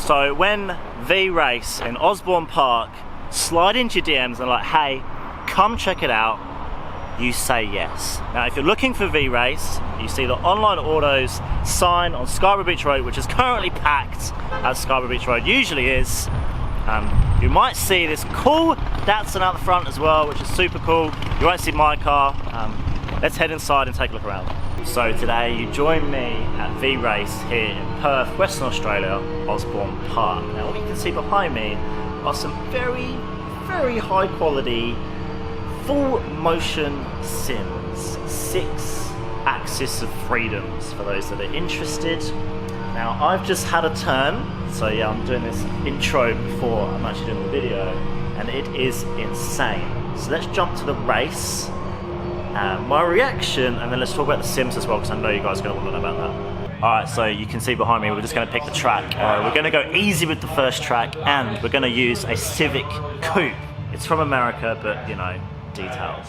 So when VRace in Osborne Park slide into your DMs and like, hey, come check it out, you say yes. Now if you're looking for VRace, you see the Online Autos sign on Scarborough Beach Road, which is currently packed as Scarborough Beach Road usually is. You might see this cool Datsun out the front as well, which is super cool. You won't see my car. Let's head inside and take a look around. So today you join me at VRace here in Perth, Western Australia, Osborne Park. Now what you can see behind me are some very, very high quality full motion sims, 6 axis of freedoms for those that are interested. Now I've just had a turn, so yeah, I'm doing this intro before I'm actually doing the video, and it is insane. So let's jump to the race, my reaction, and then let's talk about the sims as well, because I know you guys are going to want to know about that. Alright, so you can see behind me, we're just going to pick the track. We're going to go easy with the first track, and we're going to use a Civic Coupe. It's from America, but you know, details.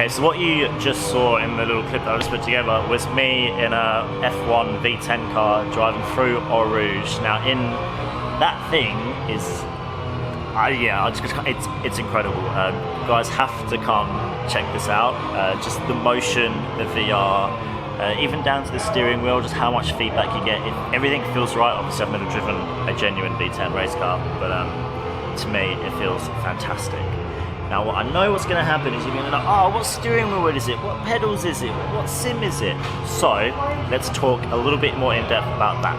So what you just saw in the little clip that I just put together was me in a F1 V10 car driving through Eau Rouge. Now in that thing is, it's incredible. You guys have to come check this out. Just the motion, the VR, even down to the steering wheel, just how much feedback you get. If everything feels right, obviously I've never driven a genuine V10 race car, but to me it feels fantastic. Now I know what's going to happen is you're going to be like, oh, what steering wheel is it? What pedals is it? What sim is it? So let's talk a little bit more in depth about that.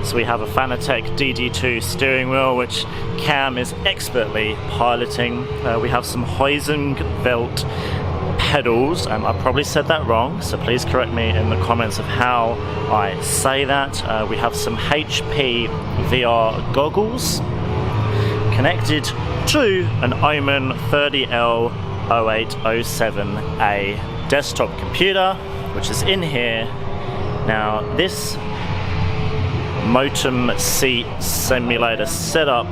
So we have a Fanatec DD2 steering wheel, which Cam is expertly piloting. We have some Huizenfeld pedals. I probably said that wrong, so please correct me in the comments of how I say that. We have some HP VR goggles connected to an Omen 30L0807A desktop computer, which is in here. Now this Motum seat simulator setup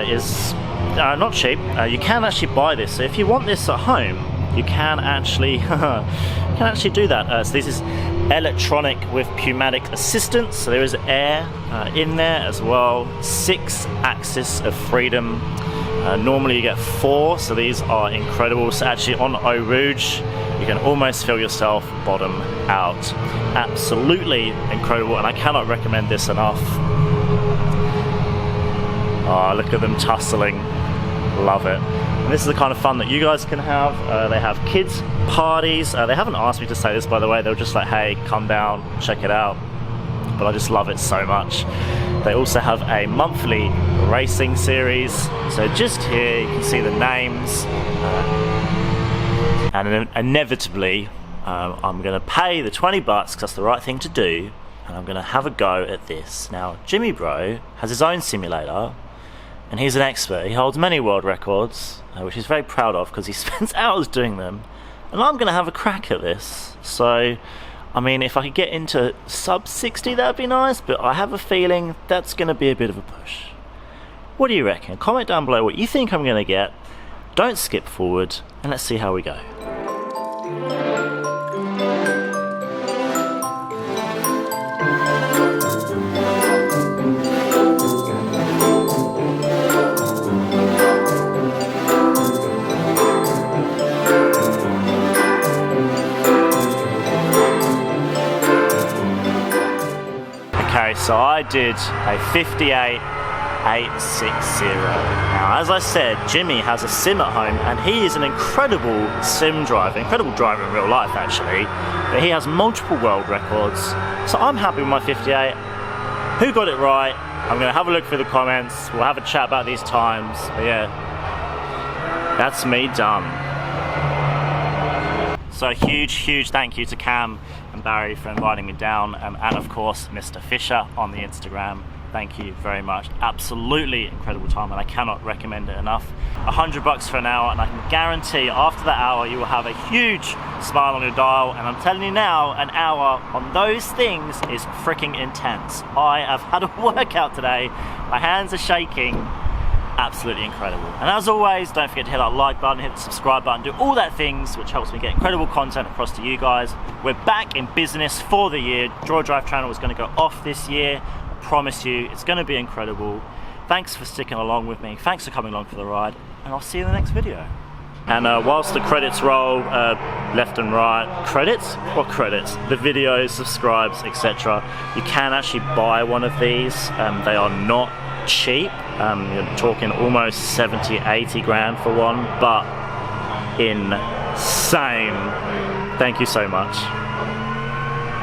is not cheap. You can actually buy this, so if you want this at home, you can actually do that. So this is electronic with pneumatic assistance, so there is air in there as well. 6 axis of freedom. Normally you get 4, so these are incredible. So actually on Eau Rouge, you can almost feel yourself bottom out. Absolutely incredible, and I cannot recommend this enough. Oh, look at them tussling. Love it. And this is the kind of fun that you guys can have. They have kids parties. They haven't asked me to say this, by the way. They were just like, hey, come down, check it out. But I just love it so much. They also have a monthly racing series. So just here you can see the names. And inevitably, I'm going to pay the 20 bucks because that's the right thing to do. And I'm going to have a go at this. Now, Jimmy Bro has his own simulator. And he's an expert. He holds many world records, which he's very proud of because he spends hours doing them. And I'm going to have a crack at this. So, I mean, if I could get into sub 60, that'd be nice, but I have a feeling that's going to be a bit of a push. What do you reckon? Comment down below what you think I'm going to get. Don't skip forward, and let's see how we go. So I did a 58,860. Now, as I said, Jimmy has a sim at home, and he is an incredible sim driver, incredible driver in real life actually, but he has multiple world records. So I'm happy with my 58. Who got it right? I'm going to have a look through the comments. We'll have a chat about these times. But yeah, that's me done. So huge thank you to Cam and Barry for inviting me down, and of course Mr. Fisher on the Instagram. thank you very much. Absolutely incredible time, and I cannot recommend it enough. $100 for an hour, and I can guarantee after that hour you will have a huge smile on your dial. And I'm telling you now, an hour on those things is freaking intense. I have had a workout today. My hands are shaking. Absolutely incredible. And as always, don't forget to hit that like button, hit the subscribe button, do all that things which helps me get incredible content across to you guys. We're back in business for the year. Joydrive channel is going to go off this year. I promise you, it's going to be incredible. Thanks for sticking along with me. Thanks for coming along for the ride, and I'll see you in the next video. And whilst the credits roll left and right, credits? What credits? The videos, subscribes, etc. You can actually buy one of these. They are not cheap. You're talking almost 70, 80 grand for one, but insane. Thank you so much.